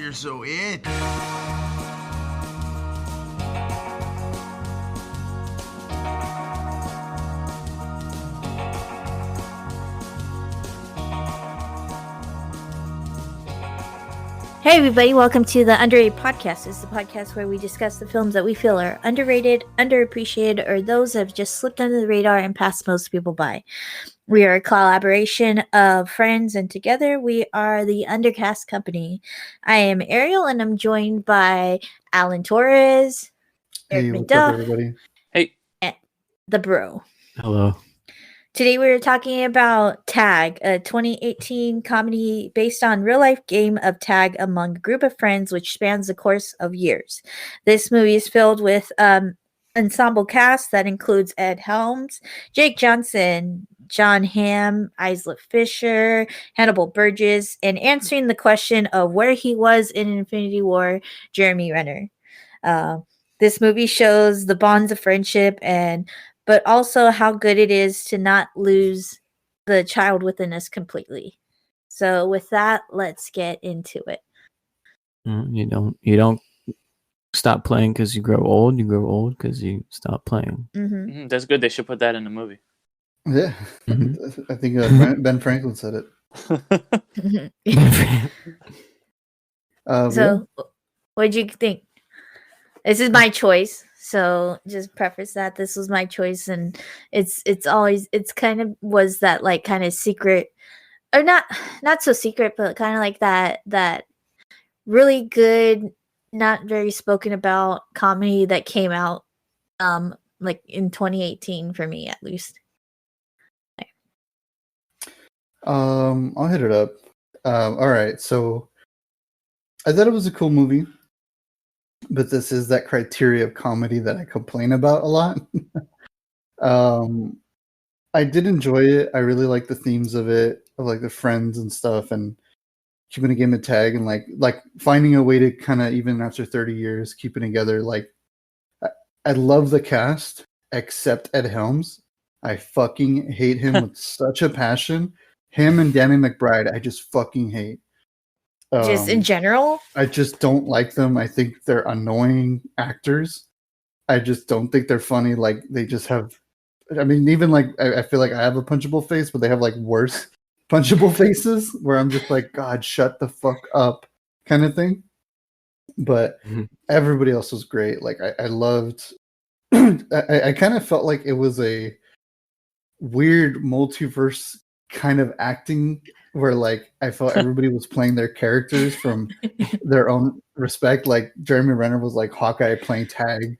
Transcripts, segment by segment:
you're so it. Hey everybody, welcome to the Underrated Podcast. This is the podcast where we discuss the films that we feel are underrated, underappreciated, or those that have just slipped under the radar and passed most people by. We are a collaboration of friends, and together we are the Undercast Company. I am Ariel, and I'm joined by Alan Torres, Eric Hey, what's up, McDuff, everybody? Hey. and the Bro. Hello. Today we are talking about Tag, a 2018 comedy based on real-life game of tag among a group of friends which spans the course of years. This movie is filled with ensemble cast that includes Ed Helms, Jake Johnson, John Hamm, Isla Fisher, Hannibal Burgess, and answering the question of where he was in Infinity War, Jeremy Renner. This movie shows the bonds of friendship but also how good it is to not lose the child within us completely. So with that, let's get into it. You don't stop playing because you grow old. You grow old because you stop playing. Mm-hmm. That's good. They should put that in the movie. Yeah, Mhm. I think Ben Franklin said it. So, what did you think? This is my choice. So just preface that this was my choice, and it's kind of was that like kind of secret, or not so secret, but kind of like that really good, not very spoken about comedy that came out like in 2018 for me at least. I'll hit it up. All right, so I thought it was a cool movie, but this is that criteria of comedy that I complain about a lot. I did enjoy it. I really like the themes of it, of like the friends and stuff, and keeping a game of tag, and like finding a way to kind of, even after 30 years, keep it together. Like, I love the cast, except Ed Helms. I fucking hate him with such a passion. Him and Danny McBride, I just fucking hate. Just in general? I just don't like them. I think they're annoying actors. I just don't think they're funny. Like, they just have... I mean, even like, I feel like I have a punchable face, but they have like worse punchable faces where I'm just like, God, shut the fuck up kind of thing. But everybody else was great. Like, I loved... I kind of felt like it was a weird multiverse kind of acting where, like, I felt everybody was playing their characters from their own respect. Like, Jeremy Renner was like Hawkeye playing tag,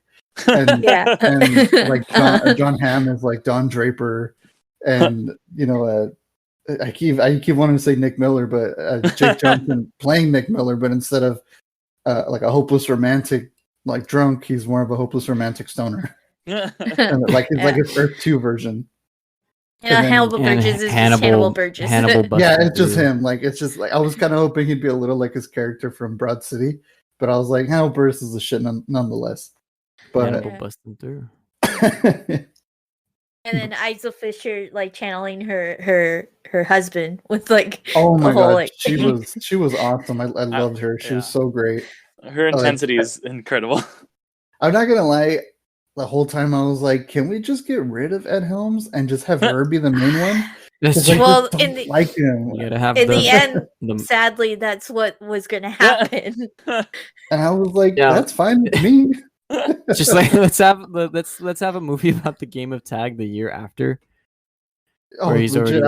and Yeah. and like John Hamm is like Don Draper, and I keep wanting to say Nick Miller, but Jake Johnson playing Nick Miller, but instead of like a hopeless romantic, like drunk, he's more of a hopeless romantic stoner. And like it's like his Earth 2 version. Hannibal Burgess is just Hannibal Burgess. Yeah, it's just him. Like, it's just like, I was kind of hoping he'd be a little like his character from Broad City, but I was like, Hannibal Burgess is a shit nonetheless. But Hannibal busting through. And then Isla Fisher like channeling her husband with like oh my god, like... she was awesome. I loved her. She was so great. Her intensity is incredible. I'm not gonna lie. The whole time I was like, can we just get rid of Ed Helms and just have her be the main one? That's true. Well, like him. You gotta have in the end, sadly, that's what was gonna happen. And I was like, that's fine with me. Just like let's have a movie about the game of tag the year after. Oh, legit,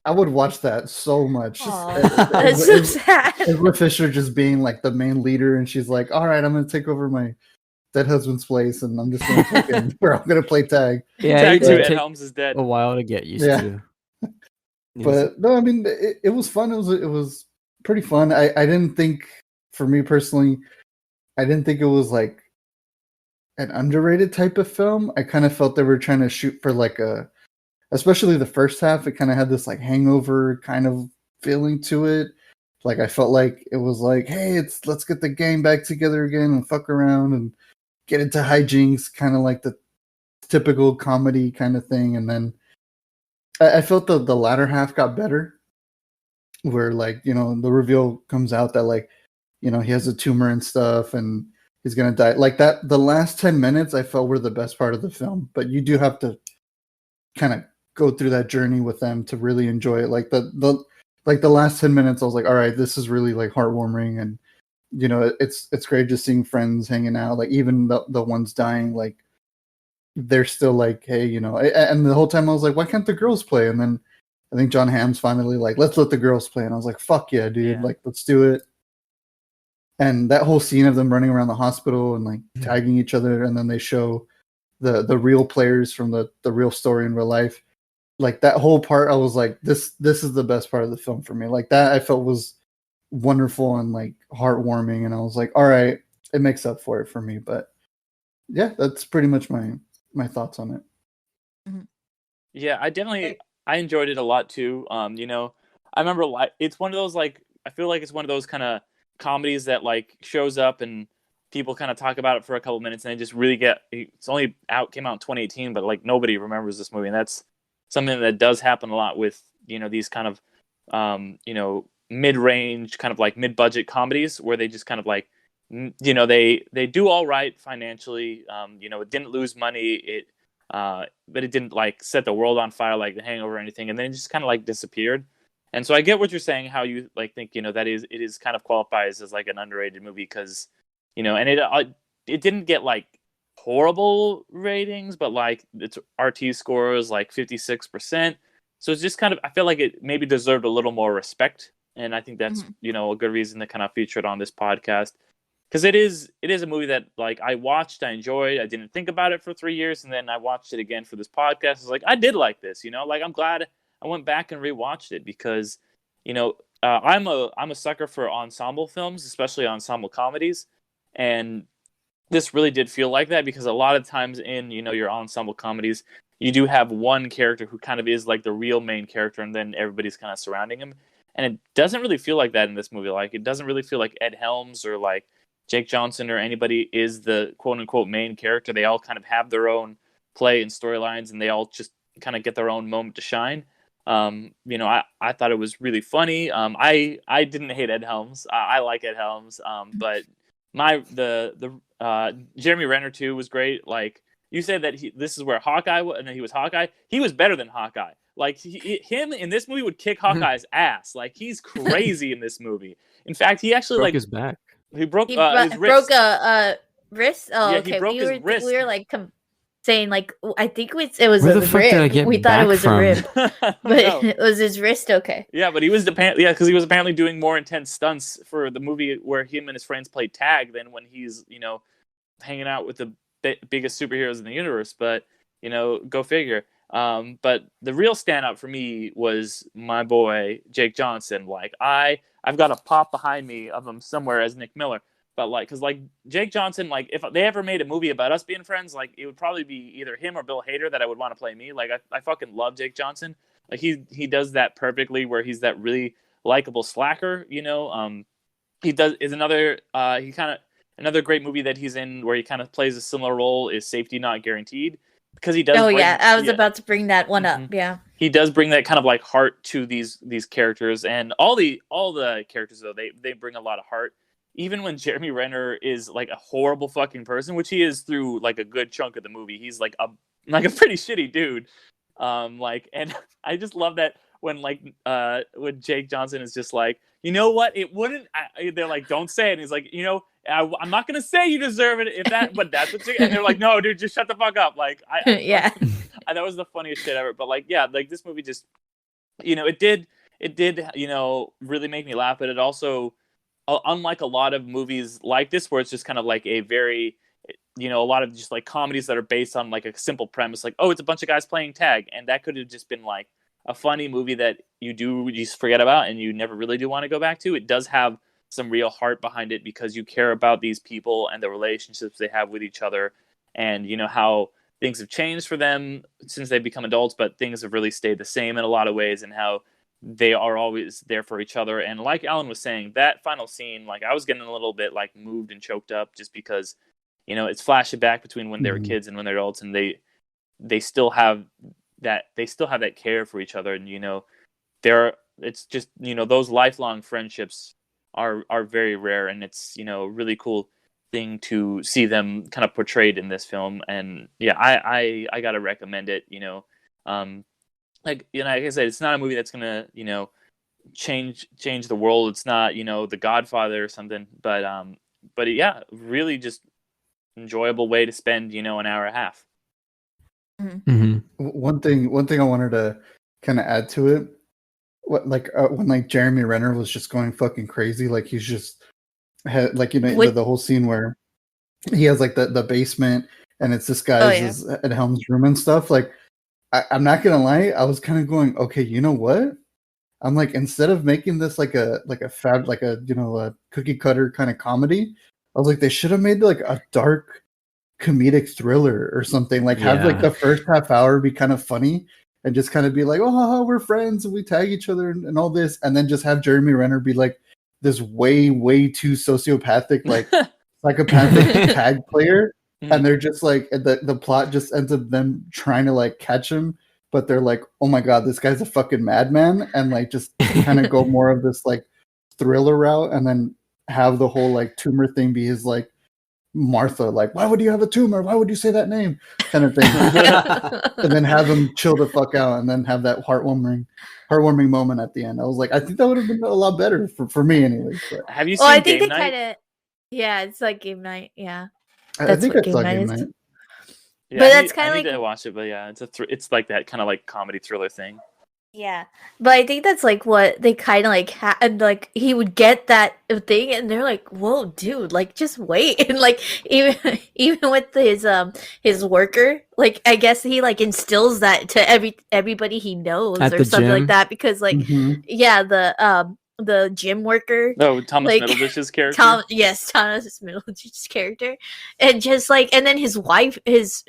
I would watch that so much. That's so sad. Isla Fisher just being like the main leader, and she's like, all right, I'm gonna take over my dead husband's place, and I'm just gonna I'm gonna play tag. Yeah, Tag 2, Ed Helms is dead. A while to get used to. But no, I mean, it was fun. It was pretty fun. I didn't think, for me personally, I didn't think it was like an underrated type of film. I kind of felt they were trying to shoot for like especially the first half, it kind of had this like hangover kind of feeling to it. Like, I felt like it was like, hey, let's get the gang back together again and fuck around and get into hijinks, kind of like the typical comedy kind of thing. And then I felt the latter half got better, where, like, the reveal comes out that, like, he has a tumor and stuff, and he's gonna die. Like that, the last 10 minutes I felt were the best part of the film. But you do have to kind of go through that journey with them to really enjoy it. Like the last 10 minutes, I was like, all right, this is really like heartwarming, and it's great just seeing friends hanging out. Like even the ones dying, like they're still like, hey, and the whole time I was like, why can't the girls play? And then I think John Hamm's finally like, let's let the girls play. And I was like, fuck yeah, dude. Yeah. Like, let's do it. And that whole scene of them running around the hospital and like tagging each other. And then they show the real players from the real story in real life. Like that whole part, I was like, this is the best part of the film for me. Like that I felt was wonderful and like heartwarming. And I was like, all right, it makes up for it for me. But yeah, that's pretty much my thoughts on it. Yeah, I enjoyed it a lot too. I remember it's one of those like I feel like it's one of those kind of comedies that like shows up and people kind of talk about it for a couple minutes and they just really it's only came out in 2018, but like nobody remembers this movie, and that's something that does happen a lot with these kind of mid-range kind of like mid-budget comedies where they just kind of like they do all right financially. It didn't lose money, but it didn't like set the world on fire like The Hangover or anything, and then it just kind of like disappeared. And so I get what you're saying, how you like think that it is kind of qualifies as like an underrated movie because and it didn't get like horrible ratings, but like its RT score is like 56%. So it's just kind of I feel like it maybe deserved a little more respect, and I think that's a good reason to kind of feature it on this podcast. Because it is a movie that like I watched, I enjoyed, I didn't think about it for 3 years, and then I watched it again for this podcast. I was like, I did like this, like I'm glad I went back and rewatched it because, I'm a sucker for ensemble films, especially ensemble comedies, and this really did feel like that because a lot of times in your ensemble comedies, you do have one character who kind of is like the real main character, and then everybody's kind of surrounding him, and it doesn't really feel like that in this movie. Like it doesn't really feel like Ed Helms or like Jake Johnson or anybody is the quote unquote main character. They all kind of have their own play and storylines, and they all just kind of get their own moment to shine. I thought it was really funny. I didn't hate Ed Helms. I like Ed Helms. But Jeremy Renner too was great. Like you said that this is where Hawkeye was, and then he was Hawkeye. He was better than Hawkeye. Like him in this movie would kick Hawkeye's ass. Like he's crazy in this movie. In fact, he actually broke his back. He broke his wrist. Broke a wrist. Oh, Yeah, okay. he broke his wrist. We were like saying like I think it was Where a the fuck rib. did I get We thought it back was from? a rib, but No. it was his wrist. Okay. Yeah, but he was because he was apparently doing more intense stunts for the movie where him and his friends played tag than when he's hanging out with the biggest superheroes in the universe. But go figure. But the real standout for me was my boy Jake Johnson. Like I've got a pop behind me of him somewhere as Nick Miller. But because Jake Johnson, like if they ever made a movie about us being friends, like it would probably be either him or Bill Hader that I would want to play me. Like I fucking love Jake Johnson. Like he does that perfectly, where he's that really likable slacker. He is another another great movie that he's in where he kind of plays a similar role is Safety Not Guaranteed, because he does. I was about to bring that one up. Yeah. He does bring that kind of like heart to these characters, and all the characters though they bring a lot of heart. Even when Jeremy Renner is like a horrible fucking person, which he is through like a good chunk of the movie, he's like a pretty shitty dude. And I just love that when Jake Johnson is just like, you know what, it wouldn't. They're like, don't say it. And he's like, I'm not gonna say you deserve it but that's what. And they're like, no, dude, just shut the fuck up. Like, Yeah. that was the funniest shit ever. But like, yeah, like this movie just, it did, really make me laugh. But it also, unlike a lot of movies like this, where it's just kind of like a very, a lot of just like comedies that are based on like a simple premise, like, oh, it's a bunch of guys playing tag, and that could have just been like a funny movie that you just forget about and you never really do want to go back to. It does have some real heart behind it because you care about these people and the relationships they have with each other, and how things have changed for them since they've become adults, but things have really stayed the same in a lot of ways, and how they are always there for each other. And like Alan was saying, that final scene, like I was getting a little bit like moved and choked up just because, it's flashing back between when they were kids and when they're adults, and they still have that care for each other. And, it's just, those lifelong friendships are very rare, and it's really cool thing to see them kind of portrayed in this film. And yeah, I gotta recommend it. Like like I said, it's not a movie that's gonna change the world. It's not The Godfather or something, but yeah, really just enjoyable way to spend an hour and a half. Mm-hmm. One thing I wanted to kind of add to it, when like Jeremy Renner was just going fucking crazy, like he's just had like the whole scene where he has like the basement and it's this guy's at Helm's room and stuff. Like I'm not gonna lie, I was kind of going, okay, you know what? I'm like, instead of making this like a a cookie cutter kind of comedy, I was like, they should have made like a dark comedic thriller or something. Like have like the first half hour be kind of funny and just kind of be like, oh, we're friends and we tag each other and all this, and then just have Jeremy Renner be like this way too sociopathic, like psychopathic tag player. And they're just like the plot just ends up them trying to like catch him, but they're like, oh my god, this guy's a fucking madman, and like just kind of go more of this like thriller route, and then have the whole like tumor thing be his like Martha, like, why would you have a tumor? Why would you say that name? Kind of thing. And then have him chill the fuck out, and then have that heartwarming moment at the end. I was like, I think that would have been a lot better for me anyway. But. Have you seen I think Game they Night? kind of, yeah, it's like Game Night. Yeah, I think I saw Game Night. Yeah, but that's kind of I like need to watch it, but yeah, it's like that kind of like comedy thriller thing. Yeah, but I think that's like what they kind of like had. Like he would get that thing, and they're like, "Whoa, dude! Like, just wait!" And like even with his worker, like I guess he like instills that to everybody he knows At or the something gym? like that, because like the gym worker. No, Thomas Like, Middleditch's character. Thomas Middleditch's character, and just like, and then his wife, it's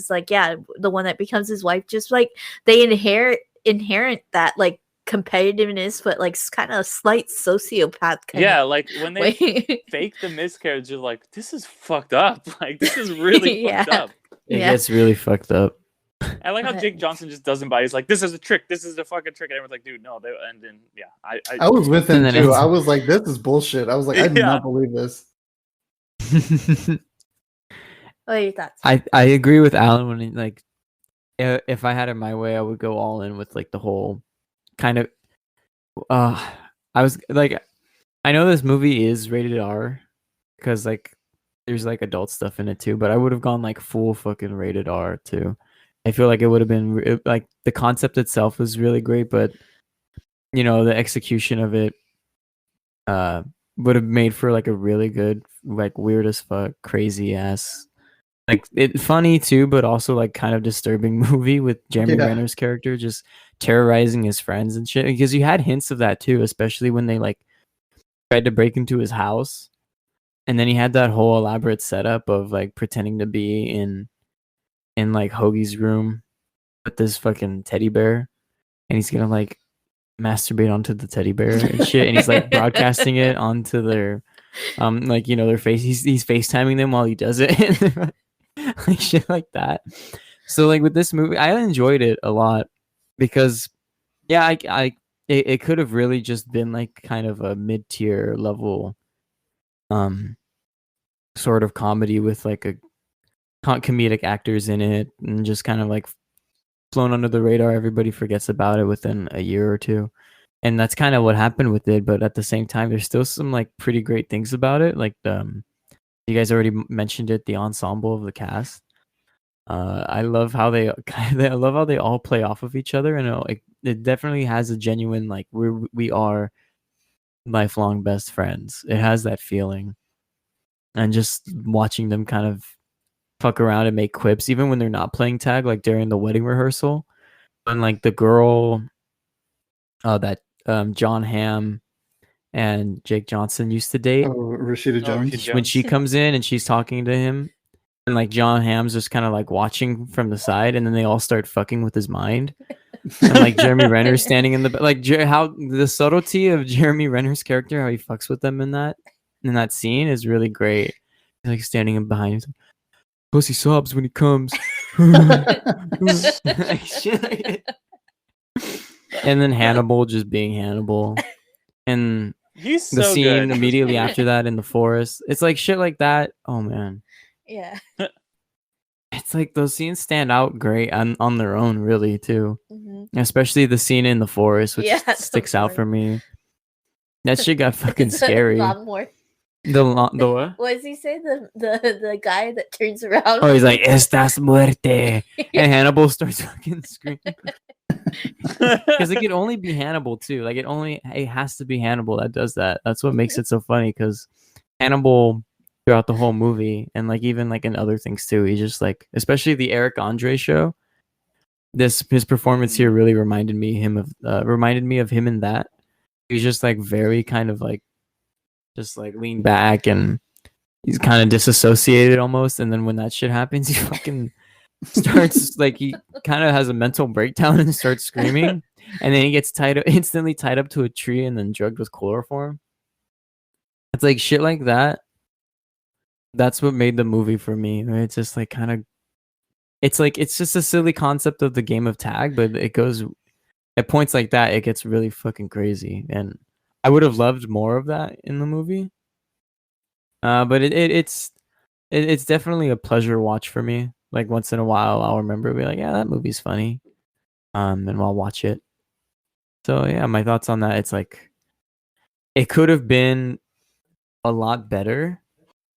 like, yeah, the one that becomes his wife, just like they inherent that like competitiveness, but like kind of slight sociopath kind Yeah, like when they fake the miscarriage, you're like, this is fucked up. Like this is really fucked up. It gets really fucked up. I like how Jake Johnson just doesn't buy. He's like, "This is a trick. This is a fucking trick." And everyone's like, "Dude, no." And then, yeah, I was with him And then too. it's- I was like, "This is bullshit." I was like, "I do Yeah. not believe this." What are your thoughts? I agree with Alan when he, like, if I had it my way, I would go all in with like the whole kind of. I was like, I know this movie is rated R because like there's like adult stuff in it too, but I would have gone like full fucking rated R too. I feel like it would have been like the concept itself was really great, but the execution of it would have made for like a really good, like weird as fuck, crazy ass, like it funny too, but also like kind of disturbing movie with Jeremy Renner's character just terrorizing his friends and shit. Because you had hints of that too, especially when they like tried to break into his house, and then he had that whole elaborate setup of like pretending to be in like Hoagie's room with this fucking teddy bear, and he's gonna like masturbate onto the teddy bear and shit, and he's like broadcasting it onto their like their face. He's FaceTiming them while he does it. Like shit like that. So like with this movie, I enjoyed it a lot because it could have really just been like kind of a mid-tier level sort of comedy with like a comedic actors in it, and just kind of like flown under the radar. Everybody forgets about it within a year or two, and that's kind of what happened with it. But at the same time, there's still some like pretty great things about it. Like you guys already mentioned it, the ensemble of the cast. I love how they all play off of each other, and it definitely has a genuine like we are lifelong best friends. It has that feeling, and just watching them kind of fuck around and make quips even when they're not playing tag, like during the wedding rehearsal, and like the girl that John Hamm and Jake Johnson used to date, Rashida Jones. when she comes in and she's talking to him, and like John Hamm's just kind of like watching from the side, and then they all start fucking with his mind, and like Jeremy Renner standing in the like how the subtlety of Jeremy Renner's character, how he fucks with them in that scene is really great. He's like standing in behind him. Pussy sobs when he comes. And then Hannibal just being Hannibal. And He's The so scene good. immediately after that in the forest. It's like shit like that. Oh man. Yeah. It's like those scenes stand out great on their own, really, too. Mhm. Especially the scene in the forest, which Yeah, the sticks out for forest. me. That shit got fucking It's a scary. lot more. The what? What does he say? The guy that turns around. Oh, he's like, "Estás muerte," and Hannibal starts fucking screaming. Because it could only be Hannibal too. Like it has to be Hannibal that does that. That's what makes it so funny. Because Hannibal throughout the whole movie, and like even like in other things too, he's just like, especially the Eric Andre show. His performance here really reminded me of him in that. He's just like very kind of like just like lean back and he's kind of disassociated almost. And then when that shit happens, he fucking starts like he kind of has a mental breakdown and starts screaming. And then he gets instantly tied up to a tree and then drugged with chloroform. It's like shit like that. That's what made the movie for me. Right? It's just like kind of, it's like it's just a silly concept of the game of tag, but it goes at points like that. It gets really fucking crazy, and I would have loved more of that in the movie. But it's definitely a pleasure watch for me. Like once in a while, I'll remember be like, yeah, that movie's funny, and I'll watch it. So yeah, my thoughts on that. It's like it could have been a lot better,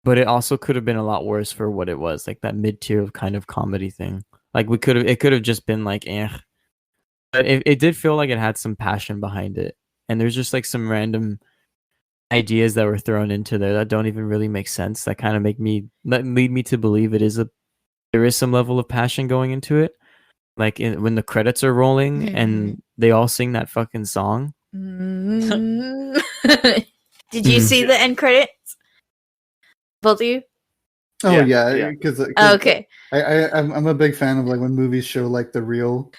but it also could have been a lot worse for what it was, like that mid-tier kind of comedy thing. Like it could have just been like, eh. But it did feel like it had some passion behind it, and there's just like some random ideas that were thrown into there that don't even really make sense. That kind of lead me to believe there is some level of passion going into it. Like when the credits are rolling and they all sing that fucking song. Mm. Did you see the end credits? Both of you? Oh Yeah, yeah, yeah. because Okay. I'm a big fan of like when movies show like the real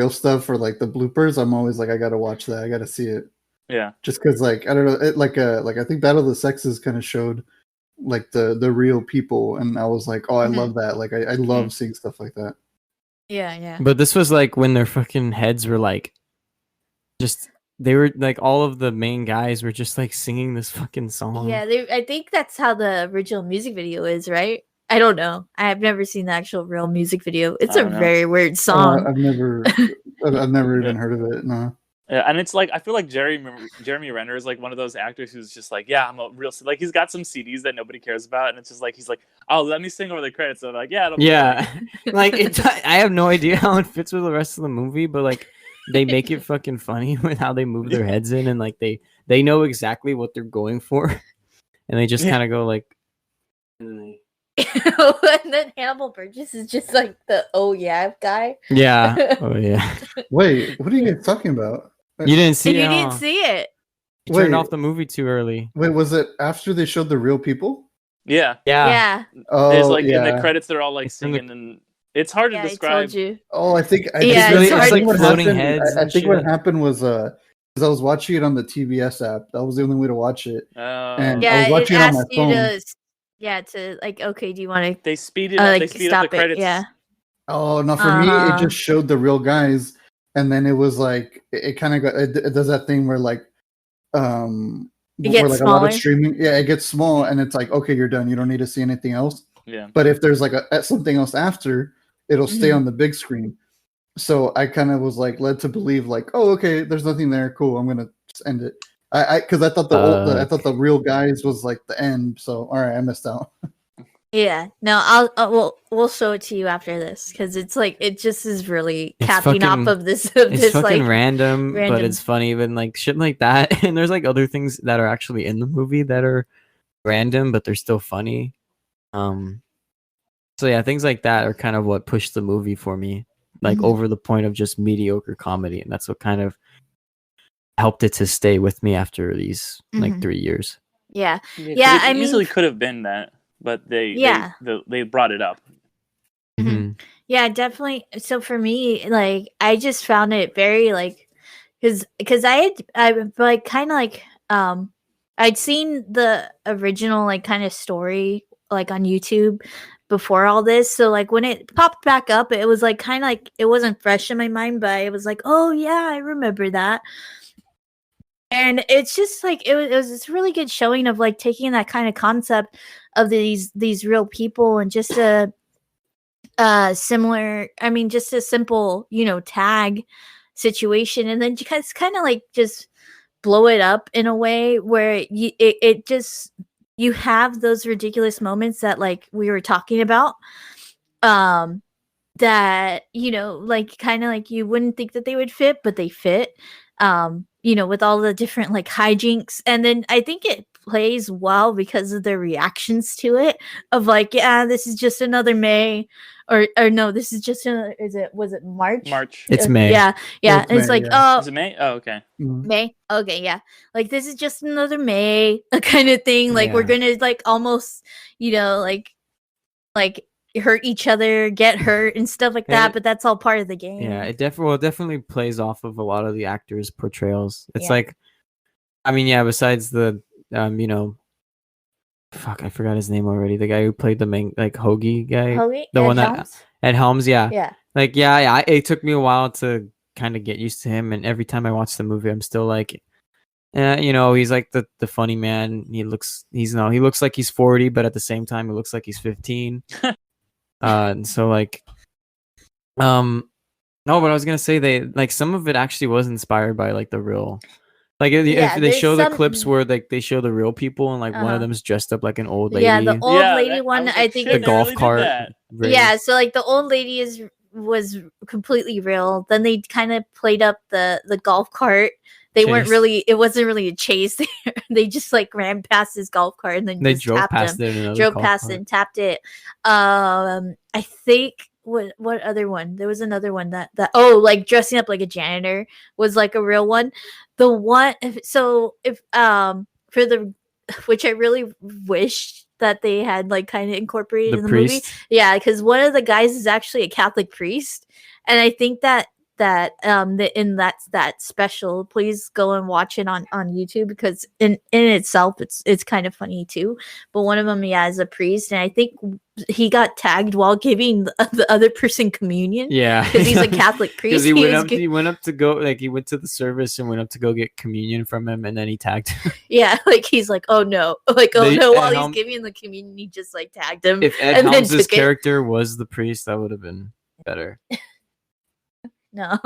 stuff or like the bloopers. I'm always like, I gotta watch that. I gotta see it. Yeah. Just because like I don't know, like I think Battle of the Sexes kind of showed like the real people, and I was like, oh, I love that. Like I love seeing stuff like that. Yeah, yeah. But this was like when their fucking heads were like, they were like all of the main guys were just like singing this fucking song. Yeah, I think that's how the original music video is, right? I don't know. I have never seen the actual real music video. It's a very weird song. I've never even heard of it. No. Yeah, and it's like I feel like Jeremy Renner is like one of those actors who's just like, yeah, I'm a real like he's got some CDs that nobody cares about, and it's just like he's like, oh, let me sing over the credits. So I'm like, yeah, it'll be funny. Like I have no idea how it fits with the rest of the movie, but like they make it fucking funny with how they move their heads in, and like they know exactly what they're going for, and they just kind of go like. And then Hannibal Burgess is just like the oh yeah guy. Yeah. Oh yeah. Wait, what are you guys talking about? You didn't see it. You didn't see it. You turned off the movie too early. Wait, was it after they showed the real people? Yeah. Yeah. Oh, there's like in the credits they're all like singing, and it's hard to describe. I told you. Oh, I think it's like what floating happened, heads. I think what happened was because I was watching it on the TBS app. That was the only way to watch it. And I was watching it on my phone. To like, okay, do you want to? They speed it up. They speed up the credits. Yeah. Oh no! For me, it just showed the real guys, and then it was like it kind of got. It does that thing where like, where like smaller. a lot of streaming. Yeah, it gets small, and it's like, okay, you're done. You don't need to see anything else. Yeah. But if there's like something else after, it'll stay on the big screen. So I kind of was like led to believe like, oh, okay, there's nothing there. Cool, I'm gonna just end it. Because I thought I thought the real guys was like the end. So all right, I missed out. Yeah, no, we'll show it to you after this because it's like it just is really capping off of this. It's fucking like random, but it's funny. Even like shit like that, and there's like other things that are actually in the movie that are random, but they're still funny. So yeah, things like that are kind of what pushed the movie for me, like over the point of just mediocre comedy, and that's what kind of helped it to stay with me after these like 3 years. Yeah. It easily could have been that, but they brought it up. Yeah, definitely. So for me, like I just found it very like because I like kind of like I'd seen the original like kind of story like on YouTube before all this, so like when it popped back up, it was like kind of like it wasn't fresh in my mind, but it was like, oh yeah, I remember that. And it's just like it was this really good showing of like taking that kind of concept of these real people and just a similar, I mean, just a simple, tag situation, and then just kind of like just blow it up in a way where it just, you have those ridiculous moments that like we were talking about, that like kind of like you wouldn't think that they would fit, but they fit, with all the different like hijinks. And then I think it plays well because of their reactions to it, of like, yeah, this is just another May, or no, this is just was it March? It's May. Yeah. It's And it's May, like, yeah. Is it May? Oh, okay. Mhm. May. Okay, yeah. Like this is just another May kind of thing. Like we're Yeah. gonna like almost, like hurt each other, get hurt and stuff like that, but that's all part of the game. Yeah, it definitely plays off of a lot of the actors' portrayals. It's Yeah. like, I mean, yeah, besides the fuck, I forgot his name already. The guy who played the main, like, Hoagie guy. Hoagie? The Ed one Helms? Ed Helms, yeah. Yeah. Like, yeah, it took me a while to kind of get used to him, and every time I watch the movie, I'm still like, he's like the funny man. He looks like he's 40, but at the same time, he looks like he's 15. And so like, no, but I was gonna say, they like, some of it actually was inspired by like the real, like, if they there's show the some- clips where like they show the real people, and like one Uh-huh. of them's dressed up like an old lady. Yeah, the old Yeah, lady that- one, was I like, think shit, the they golf really did cart. that. race. yeah, so like the old lady was completely real. Then they kind of played up the golf cart. They weren't Chase. really, it wasn't really a chase. They just like ran past his golf cart and then They just drove tapped past him. it. In another Drove golf past cart. it and tapped it. I think what other one? There was another one that like dressing up like a janitor was like a real one. The one, if for the, which I really wish that they had like kind of incorporated The in the movie. priest. Yeah, because one of the guys is actually a Catholic priest, and I think that that special. Please go and watch it on YouTube, because in itself it's kind of funny too. But one of them, yeah, is a priest, and I think he got tagged while giving the other person communion. Yeah, because he's a Catholic priest. Because he went was up, he went up to go, like, he went to the service and went up to go get communion from him, and then he tagged him. yeah, like he's like, oh no, like, oh They- no, while Ed he's Helm- giving the communion, he just like tagged him. If Ed And then Helms' took it. character was the priest, that would have been better. No,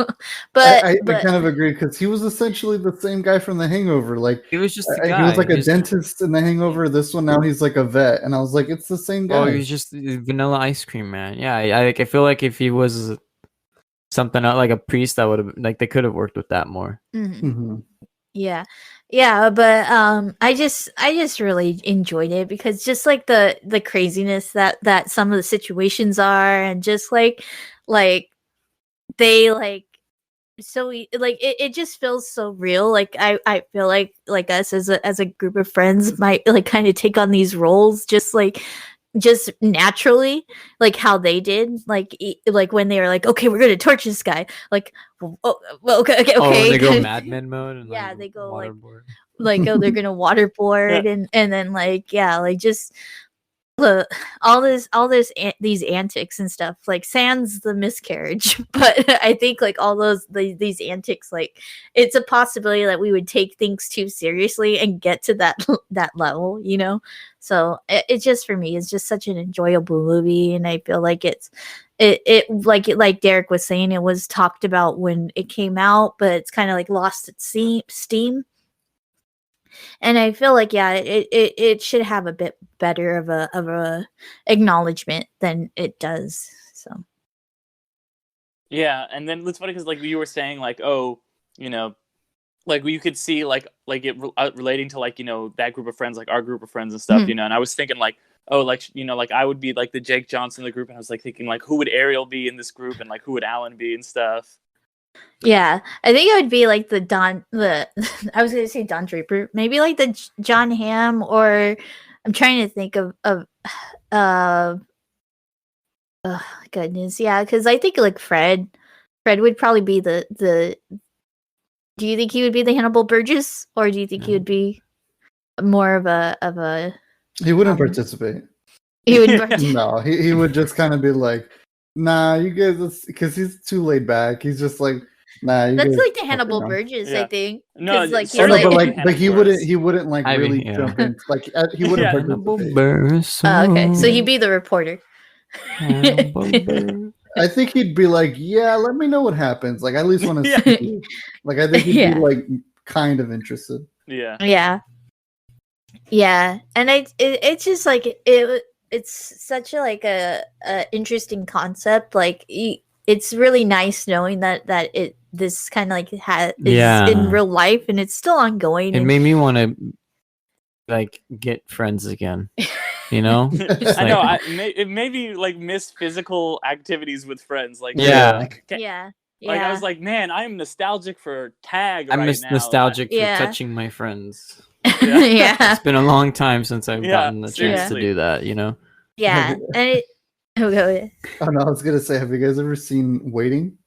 but I kind of agree, because he was essentially the same guy from The Hangover. Like, He was just a he guy. was like a Just- dentist in The Hangover. This one now he's like a vet, and I was like, it's the same guy. Oh, he was just vanilla ice cream man. Yeah, I feel like if he was something like a priest, that would have, like, they could have worked with that more. mhm. Mhm. yeah, but I just really enjoyed it, because just like the craziness that some of the situations are, and just like they like, so it just feels so real. Like I feel like us as a group of friends might like kind of take on these roles just naturally, like how they did, like like when they were like, okay, we're gonna torch this guy, like, oh, well, okay. Oh, when they go Mad Men mode, and Yeah, like, they go, like, waterboard. like, oh, they're gonna waterboard, and then like, yeah, like just all these antics and stuff, like sans the miscarriage. But I think like all these antics, like it's a possibility that we would take things too seriously and get to that level, so it just, for me, it's just such an enjoyable movie. And I feel like it like Derek was saying, it was talked about when it came out, but it's kind of like lost its steam. And I feel like, yeah, it should have a bit better of a acknowledgement than it does. So Yeah, and then it's funny because like you were saying, like, oh, like you could see like it relating to like that group of friends, like our group of friends and stuff, Mhm. and I was thinking like, oh, like like I would be like the Jake Johnson of the group, and I was like thinking like who would Ariel be in this group, and like who would Alan be and stuff. yeah, I think it would be like I was gonna say Don Draper, maybe like the John Hamm, or I'm trying to think of goodness, yeah, because I think like Fred would probably be the. Do you think he would be the Hannibal Burgess, or do you think he would be more of a? He wouldn't participate. He would participate. No, he would just kind of be like, nah, you guys, because he's too laid back. He's just like, Nah, you That's guys like the fucking Hannibal wrong. Burgess, Yeah. I think. No, 'Cause, like, Oh he's no, certainly but like, like he Hannibal wouldn't like I mean, really yeah. jump in. Like he wouldn't Yeah. Hannibal participate. Buress. oh, okay. So he'd be the reporter. Hannibal Buress. I think he'd be like, yeah, let me know what happens. Like I at least want to Yeah. see. Like I think he'd Yeah. be like kind of interested. Yeah. Yeah. Yeah. And it's just like it's such a like a interesting concept. Like it's really nice knowing that this kind of like is Yeah. in real life and it's still ongoing. It and- made me want to like get friends again. You know? Just I know. like- It made me like miss physical activities with friends. Like Yeah. Like, yeah. like I Yeah. was like, man, I am nostalgic for tag I'm right now. nostalgic for Yeah. touching my friends. Yeah. yeah. It's been a long time since I've Yeah, gotten the chance seriously. to do that, you know? Yeah. And it oh, go ahead. Oh no, I was gonna say, have you guys ever seen Waiting?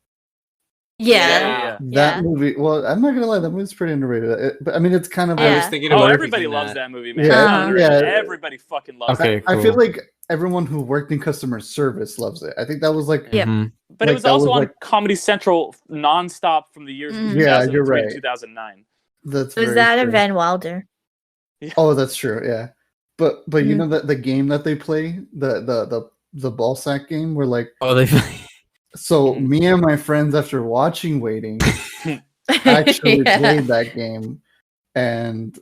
Yeah. That movie. Well, I'm not gonna lie, that movie's pretty underrated. But I mean, it's kind of. I was like, thinking Oh, about everybody picking loves that movie, man. Yeah, It's not Uh-huh. underrated. yeah. Everybody fucking loves Okay. it. I feel cool. like everyone who worked in customer service loves it. I think that was like. Yep. Mhm. But Like, it was that also was, on like- Comedy Central nonstop from the years Mhm. Yeah, 2003 you're right. and 2009. That's Was very that true. a Van Wilder? Oh, that's true. Yeah, but you Mhm. know that the game that they play, the ball sack game, where like, Oh, they so Mhm. me and my friends after watching Waiting actually Yeah. played that game, and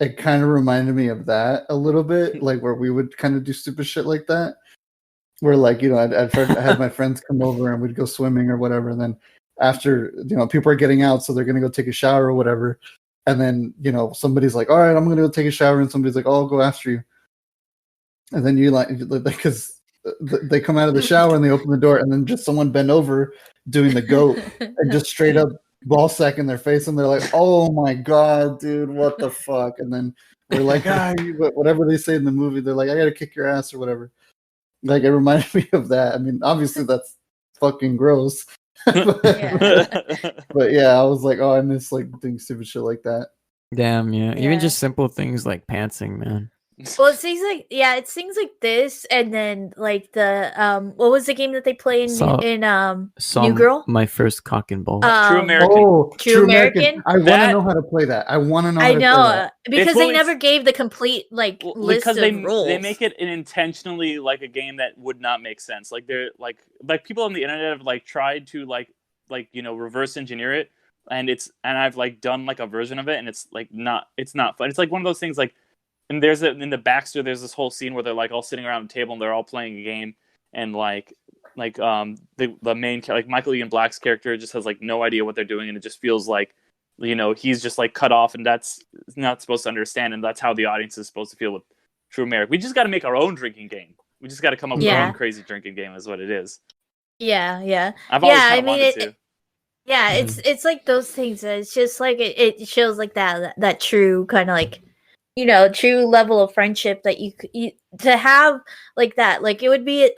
it kind of reminded me of that a little bit, like where we would kind of do stupid shit like that. Where like I'd have my friends come over and we'd go swimming or whatever, and then after people are getting out, so they're gonna go take a shower or whatever, and then somebody's like, all right, I'm gonna go take a shower, and somebody's like, oh, I'll go after you, and then you like because they come out of the shower and they open the door, and then just someone bent over doing the goat and just straight up ball sack in their face, and they're like, oh my god, dude, what the fuck, and then we're like, whatever they say in the movie, they're like, I gotta kick your ass or whatever. Like it reminded me of that. I mean, obviously that's fucking gross. but, but yeah, I was like, oh, I miss like doing stupid shit like that. Damn, yeah. Yeah. Even just simple things like pantsing, man. Well, it's things like it's things like this, and then like the what was the game that they play in Saw New Girl? my first cock and ball. True American. Oh, True American? I want to That- know how to play that. I want to know. I How to know play that. because fully they never gave the complete like list because of they rules. make it an intentionally like a game that would not make sense. Like they're like people on the internet have like tried to like reverse engineer it, and I've like done like a version of it, and it's not fun. It's like one of those things like, and in the Baxter there's this whole scene where they're like all sitting around a table and they're all playing a game, and the main like Michael Ian Black's character just has like no idea what they're doing, and it just feels like he's just like cut off, and that's not supposed to understand, and that's how the audience is supposed to feel with True America. We just got to make our own drinking game. We just got to come up with our own crazy drinking game, is what it is. Yeah. I've always Yeah, kind of wanted to. Yeah, it's like those things. It's just like it shows like that true kind of like true level of friendship that you to have like that. Like it would be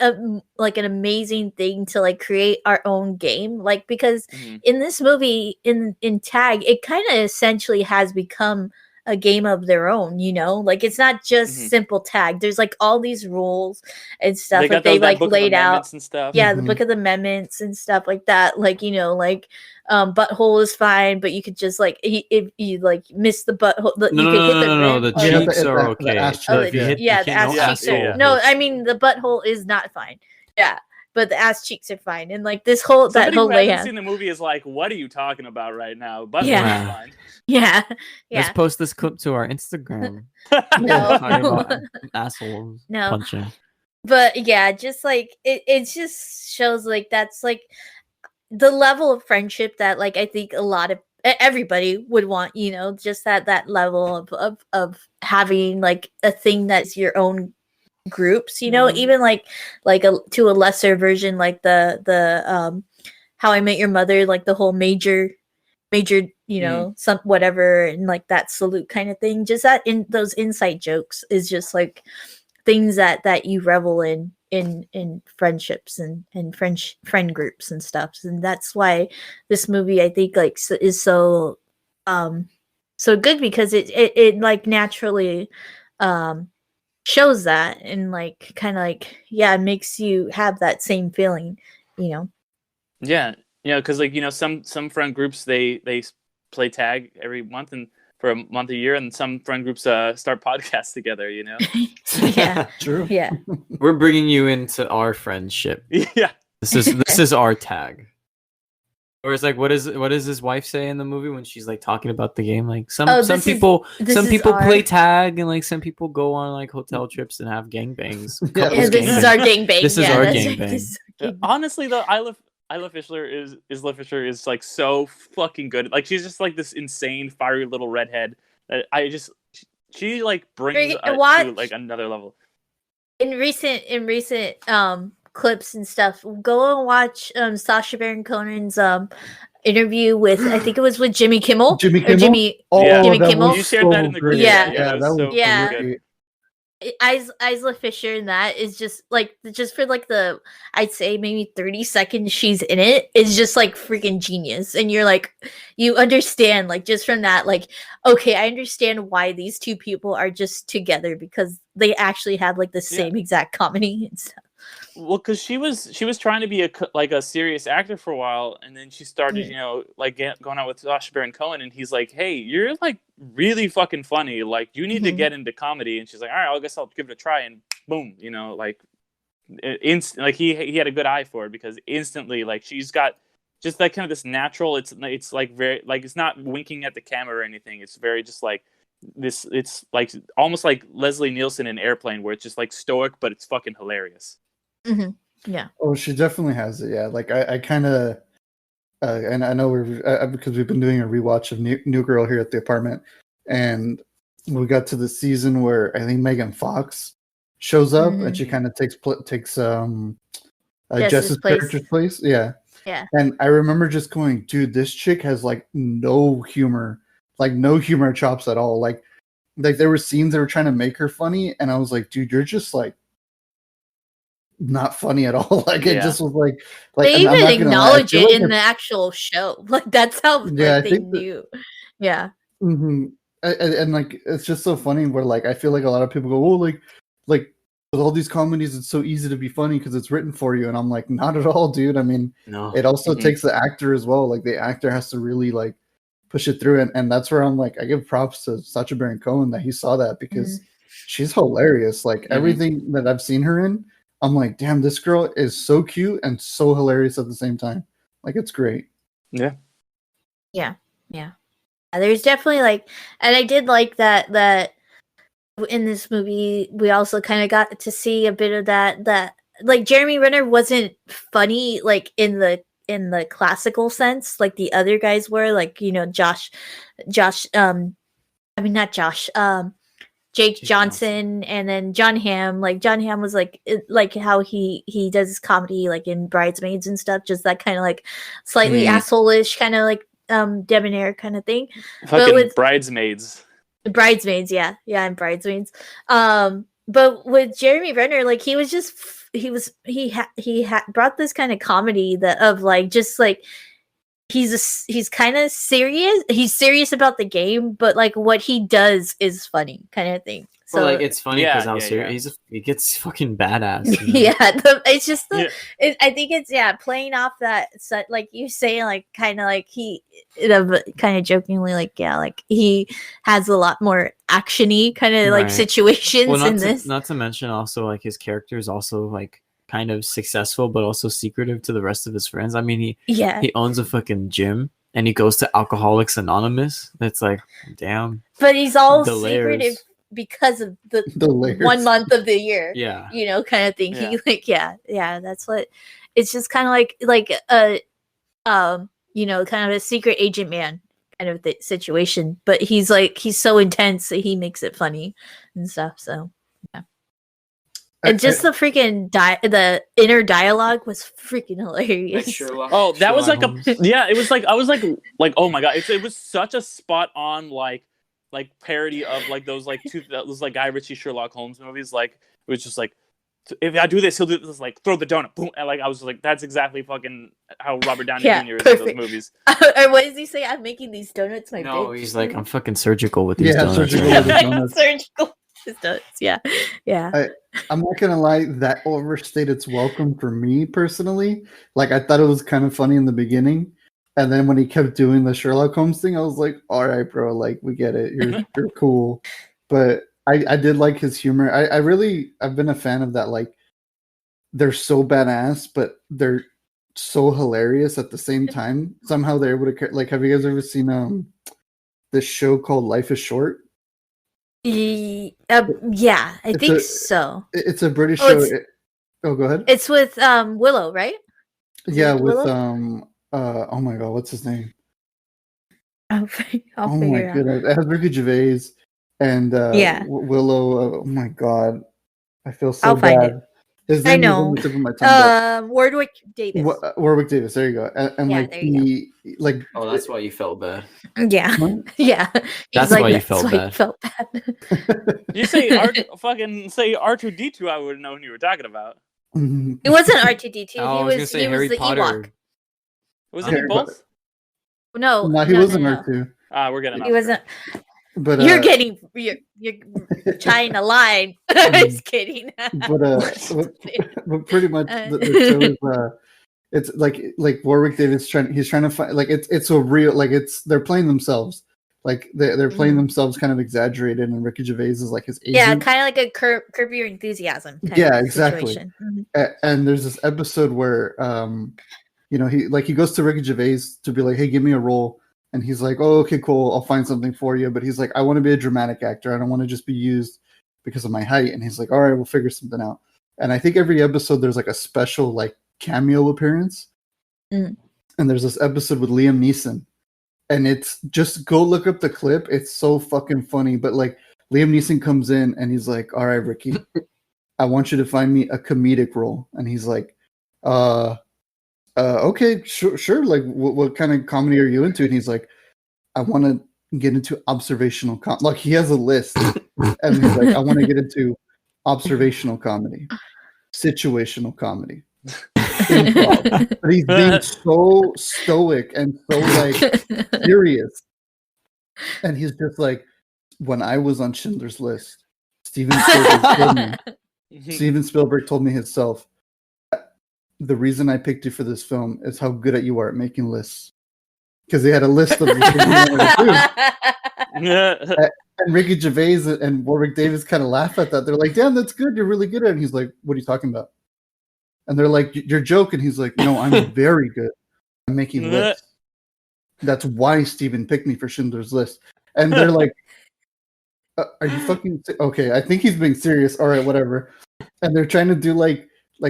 like an amazing thing to like create our own game, like because in this movie in Tag, it kind of essentially has become a game of their own, like it's not just simple tag. There's like all these rules and stuff They like they like book laid out and stuff. yeah, the book of the amendments and stuff like that, like butthole is fine, but you could just like if you like miss the butthole, you could hit the rim. The Yeah, cheeks are the okay. ass So cheek, if you yeah. hit, Yeah, you the can't, ass no cheeks asshole. are no. I mean, the butthole is not fine. Yeah, but the ass cheeks are fine, and like this whole Somebody that whole who hasn't layout. seen the movie is like, what are you talking about right now? But Yeah. fine. Yeah, Let's yeah. post this clip to our Instagram. No. Talking about assholes No. punching. But yeah, just like it just shows like that's like the level of friendship that like I think a lot of everybody would want, just that level of having like a thing that's your own groups, even like to a lesser version, like the How I Met Your Mother, like the whole major some whatever, and like that salute kind of thing. Just that in those inside jokes is just like things that you revel in friendships and friend groups and stuff, and that's why this movie I think like is so good, because it like naturally shows that, and like kind of like it makes you have that same feeling. Yeah, You know, because like some friend groups they play tag every month and for a month a year, and some friend groups start podcasts together. You know. Yeah. True. Yeah. We're bringing you into our friendship. Yeah. This is our tag. Or it's like, what does his wife say in the movie when she's like talking about the game? Like some this people is play our- tag, and like some people go on like hotel trips and have gangbangs. Yeah, Yeah, this is our gangbang. This is yeah, our that's gangbang. this is our gangbang. Honestly, though, Isla Fisher is like so fucking good. Like she's just like this insane, fiery little redhead that she like brings to like another level. In recent clips and stuff, go and watch Sacha Baron Conan's interview with I think it was with Jimmy Kimmel. Jimmy Or Kimmel? Jimmy Oh, Jimmy that Kimmel. was You shared that in the group. great. Yeah. Yeah, that was so was Yeah. good. Isla Fisher in that is just for like the I'd say maybe 30 seconds she's in it is just like freaking genius, and you're like you understand like just from that like okay, I understand why these two people are just together because they actually have like the same exact comedy and stuff. Well, because she was trying to be a serious actor for a while, and then she started going out with Sacha Baron Cohen, and he's like, "Hey, you're like really fucking funny. Like you need to get into comedy." And she's like, "All right, I guess I'll give it a try." And boom, like like he had a good eye for it because instantly like she's got just like kind of this natural. It's like very like it's not winking at the camera or anything. It's very just like this. It's like almost like Leslie Nielsen in Airplane, where it's just like stoic, but it's fucking hilarious. Yeah. Oh, she definitely has it. Yeah, like I kind of, and I know because we've been doing a rewatch of New Girl here at the apartment, and we got to the season where I think Megan Fox shows up and she kind of takes Jess's character's place. Yeah. Yeah. And I remember just going, dude, this chick has like no humor chops at all. Like there were scenes that were trying to make her funny, and I was like, dude, you're just like not funny at all. Like it just was like they even acknowledge it in the actual show. Like that's how they knew. Yeah. Mm-hmm. And like it's just so funny where like I feel like a lot of people go, oh, like with all these comedies it's so easy to be funny because it's written for you, and I'm like, not at all, dude. I mean, no. It also takes the actor as well. Like the actor has to really like push it through, and that's where I'm like, I give props to Sacha Baron Cohen that he saw that because she's hilarious. Like everything that I've seen her in, I'm like, damn, this girl is so cute and so hilarious at the same time. Like, it's great. Yeah. There's definitely like, and I did like that in this movie we also kind of got to see a bit of that like Jeremy Renner wasn't funny like in the classical sense like the other guys were, like Jake Johnson and then John Hamm. Like John Hamm was like how he does his comedy like in Bridesmaids and stuff, just that kind of like slightly asshole-ish kind of like debonair kind of thing. Fucking with Bridesmaids, yeah, and Bridesmaids. But with Jeremy Renner, like he brought this kind of comedy of like just like he's kind of serious. He's serious about the game, but like what he does is funny, kind of thing. So well, like it's funny because he gets fucking badass. You know? It's just I think it's playing off that like you say, like kind of like he kind of jokingly like like he has a lot more actiony kind of like situations in this. Not to mention also like his character is also like kind of successful but also secretive to the rest of his friends. I mean, he owns a fucking gym and he goes to Alcoholics Anonymous. That's like, damn. But he's all secretive because of the 1 month of the year. Yeah. Kind of thing. He like that's what it's just kind of like kind of a secret agent man kind of the situation. But he's so intense that he makes it funny and stuff. So and just the freaking the inner dialogue was freaking hilarious. Oh, that was like it was like I was like oh my god, it was such a spot on like parody of like those like those like Guy Ritchie Sherlock Holmes movies. Like it was just like, if I do this, he'll do this, like throw the donut, boom, and like I was like, that's exactly fucking how Robert Downey Jr. is in those movies. Or what does he say? I'm making these donuts my bitch. He's like, I'm fucking surgical with these donuts. Surgical with the donuts. Surgical. Just does. Yeah. Yeah. I'm not gonna lie, that overstayed its welcome for me personally. Like I thought it was kind of funny in the beginning, and then when he kept doing the Sherlock Holmes thing, I was like, "All right, bro, like we get it. You're cool." But I did like his humor. I've been a fan of that. Like they're so badass, but they're so hilarious at the same time. Somehow they're able to like. Have you guys ever seen this show called Life is Short? Yeah, I It's think a so. it's a British Oh, show. it's Oh, go ahead. it's with Willow, right? Is Yeah, it with Willow? oh my god, what's his name? I'll Oh my figure it out. goodness, it has Ricky Gervais and Yeah. Willow. Oh my god, I feel so I'll find it. bad. His I name was on know. the tip of my tongue, but Warwick Davis. Warwick Davis. There you go. And Yeah, like there you like Oh, that's why you felt bad. Yeah. Huh? Yeah. He's That's why you that's felt why he bad. felt bad. You say fucking say R2D2, I would have known who you were talking about. Mhm. It wasn't R2D2. Oh, I he was gonna was say he Harry was the Potter. Ewok. Wasn't he Harry both? No, No, he wasn't R2. We're getting off He wasn't. But You're trying to lie. Just kidding. but pretty much the show is it's like Warwick Davis he's trying to find like it's a real like they're playing themselves, like they're playing themselves kind of exaggerated, and Ricky Gervais is like his agent. Yeah, kind of like a Curb Your Enthusiasm kind Yeah, of exactly. situation. And there's this episode where you know, he goes to Ricky Gervais to be like, hey, give me a role. And he's like, oh, okay, cool, I'll find something for you. But he's like, I want to be a dramatic actor. I don't want to just be used because of my height. And he's like, all right, we'll figure something out. And I think every episode there's like a special like cameo appearance. Mm. And there's this episode with Liam Neeson. And it's just go look up the clip. It's so fucking funny. But like Liam Neeson comes in and he's like, all right, Ricky, I want you to find me a comedic role. And he's like, okay, sure. Like, what kind of comedy are you into? And he's like, I want to get into observational comedy. Like, he has a list, and he's like, I want to get into observational comedy, situational comedy, improv. But he's being so stoic and so like serious, and he's just like, when I was on Schindler's List, Steven Spielberg told me himself, the reason I picked you for this film is how good at you are at making lists. Because they had a list of the things he wanted to do. And Ricky Gervais and Warwick Davis kind of laugh at that. They're like, damn, that's good. You're really good at it. And he's like, what are you talking about? And they're like, you're joking. He's like, no, I'm very good at making lists. That's why Steven picked me for Schindler's List. And they're like, are you fucking... Okay, I think he's being serious. All right, whatever. And they're trying to do like,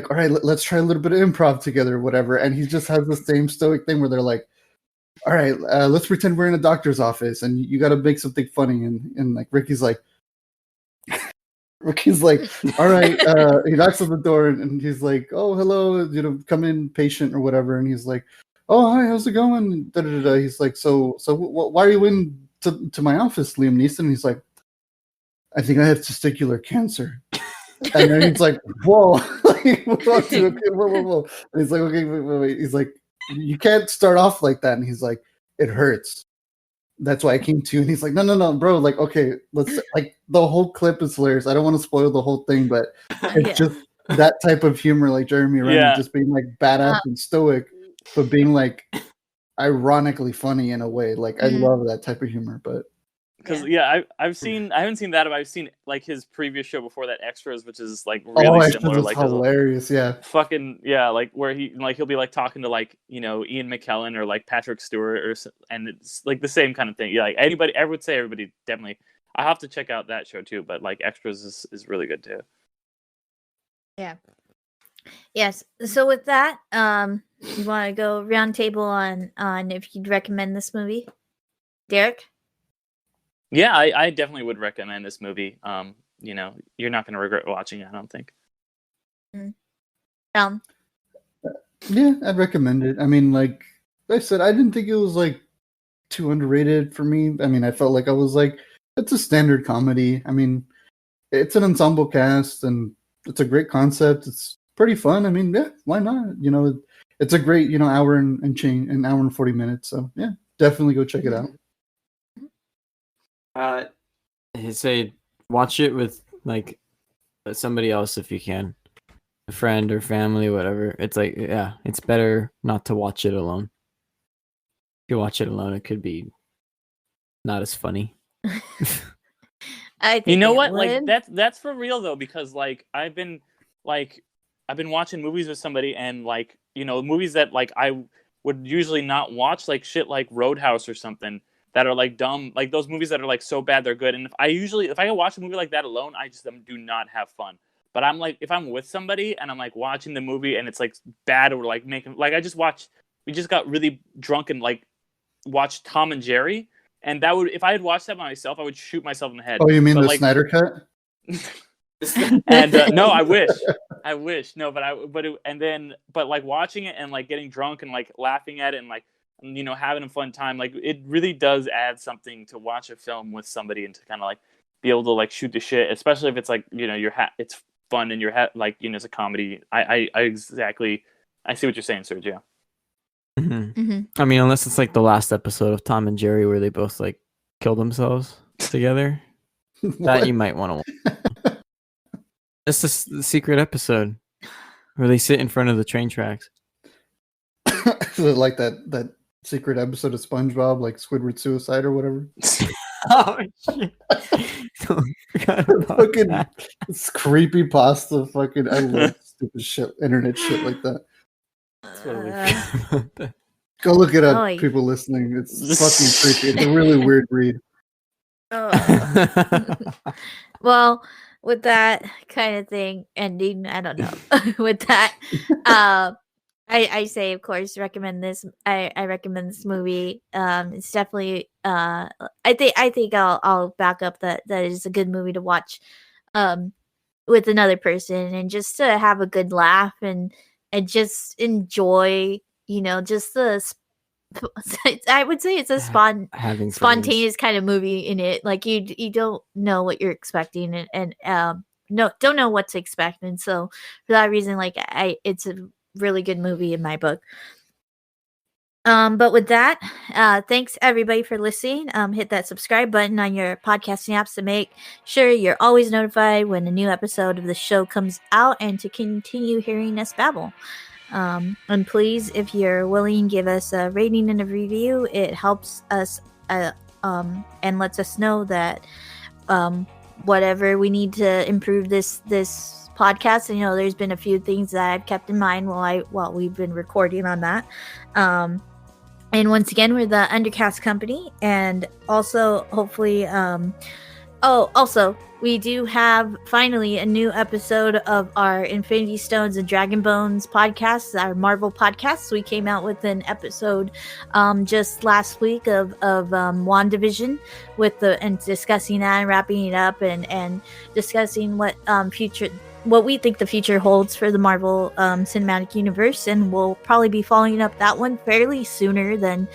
all right, let's try a little bit of improv together or whatever. And he just has the same stoic thing where they're like, all right, let's pretend we're in a doctor's office and you got to make something funny. And like Ricky's like, all right. He knocks on the door and he's like, oh, hello, you know, come in, patient or whatever. And he's like, oh, hi, how's it going? Da, da, da, da. He's like, so why are you in to my office, Liam Neeson? And he's like, I think I have testicular cancer. And then he's like, whoa. Like, whoa. And he's like, okay, wait. He's like, you can't start off like that. And he's like, it hurts. That's why I came to you. And he's like, no, bro. Like, okay, let's like the whole clip is hilarious. I don't want to spoil the whole thing, but it's just that type of humor, like Jeremy Renner, just being like badass and stoic, but being like ironically funny in a way. Like I love that type of humor, but because I haven't seen that, but I've seen like his previous show before that, Extras, which is like really similar. Like hilarious, like where he'll be like talking to like, you know, Ian McKellen or like Patrick Stewart and it's like the same kind of thing. Yeah, like I would say everybody definitely. I have to check out that show too, but like Extras is really good too. Yeah. Yes. So with that, you want to go round table on if you'd recommend this movie, Derek? Yeah, I definitely would recommend this movie. You know, you're not going to regret watching it, I don't think. Yeah, I'd recommend it. I mean, like I said, I didn't think it was like too underrated for me. I mean, I felt like I was like, it's a standard comedy. I mean, it's an ensemble cast and it's a great concept. It's pretty fun. I mean, yeah, why not? You know, it's a great, you know, an hour and 40 minutes. So yeah, definitely go check it out. I'd say watch it with like somebody else if you can, a friend or family, whatever. It's like, yeah, it's better not to watch it alone. If you watch it alone, it could be not as funny. I think You know it what? would. Like that's for real though, because like I've been watching movies with somebody, and like, you know, movies that like I would usually not watch, like shit like Roadhouse or something, that are like dumb, like those movies that are like so bad they're good. And if I watch a movie like that alone, I just do not have fun. But I'm like, if I'm with somebody and I'm like watching the movie and it's like bad, or like making, like we just got really drunk and like watched Tom and Jerry, and that would, if I had watched that by myself, I would shoot myself in the head. Oh, you mean But the like, Snyder cut? and no, I wish no, but like watching it and like getting drunk and like laughing at it and like, you know, having a fun time, like it really does add something to watch a film with somebody and to kind of like be able to like shoot the shit, especially if it's like, you know, it's fun and you're like, you know, it's a comedy. I exactly, I see what you're saying, Sergio. I mean, unless it's like the last episode of Tom and Jerry where they both like kill themselves together, that you might want to watch. It's the secret episode where they sit in front of the train tracks. Like that secret episode of SpongeBob, like Squidward Suicide or whatever. Oh shit! Fucking it's creepy pasta. Fucking, I love stupid shit, internet shit like that. Go look it up, people listening. It's fucking creepy. It's a really weird read. Well, with that kind of thing ending, I don't know. With that, I say, of course, recommend this. I recommend this movie. It's definitely. I think I'll back up that is a good movie to watch, with another person, and just to have a good laugh and just enjoy. You know, just I would say it's a spontaneous kind of movie in it. Like you don't know what you're expecting, and don't know what to expect, and so for that reason, like it's a really good movie in my book. But with that, thanks everybody for listening. Hit that subscribe button on your podcasting apps to make sure you're always notified when a new episode of the show comes out, and to continue hearing us babble. And please, if you're willing, give us a rating and a review. It helps us and lets us know that whatever we need to improve this podcast. You know, there's been a few things that I've kept in mind while we've been recording on that. And once again, we're the Undercast Company, and also hopefully also, we do have finally a new episode of our Infinity Stones and Dragon Bones podcast, our Marvel podcast. We came out with an episode just last week of WandaVision and discussing that and wrapping it up and discussing what we think the future holds for the Marvel Cinematic Universe, and we'll probably be following up that one fairly sooner than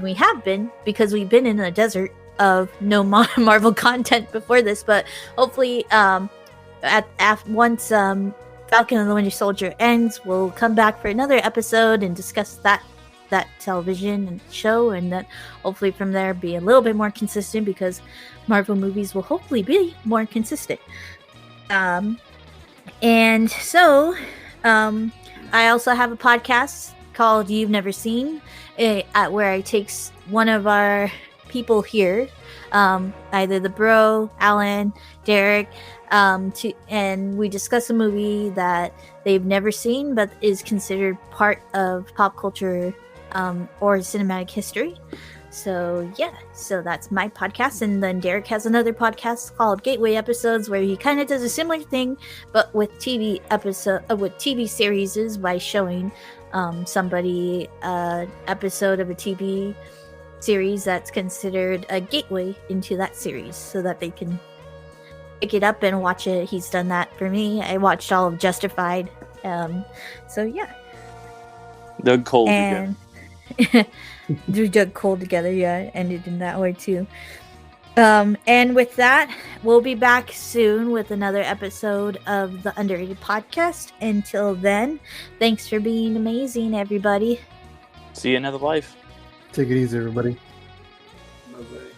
we have been, because we've been in a desert of no Marvel content before this. But hopefully once Falcon and the Winter Soldier ends, we'll come back for another episode and discuss that television and show, and then hopefully from there be a little bit more consistent, because Marvel movies will hopefully be more consistent. And so I also have a podcast called You've Never Seen, where I take one of our people here, either the bro, Alan, Derek, and we discuss a movie that they've never seen but is considered part of pop culture or cinematic history. So that's my podcast. And then Derek has another podcast called Gateway Episodes, where he kind of does a similar thing but with TV series, by showing somebody an episode of a TV series that's considered a gateway into that series, so that they can pick it up and watch it. He's done that for me. I watched all of Justified. So yeah, Doug Cole and Drew Doug Cole together. Yeah, ended in that way too. And with that, we'll be back soon with another episode of the Underrated Podcast. Until then, thanks for being amazing, everybody. See you in another life. Take it easy, everybody. Bye-bye.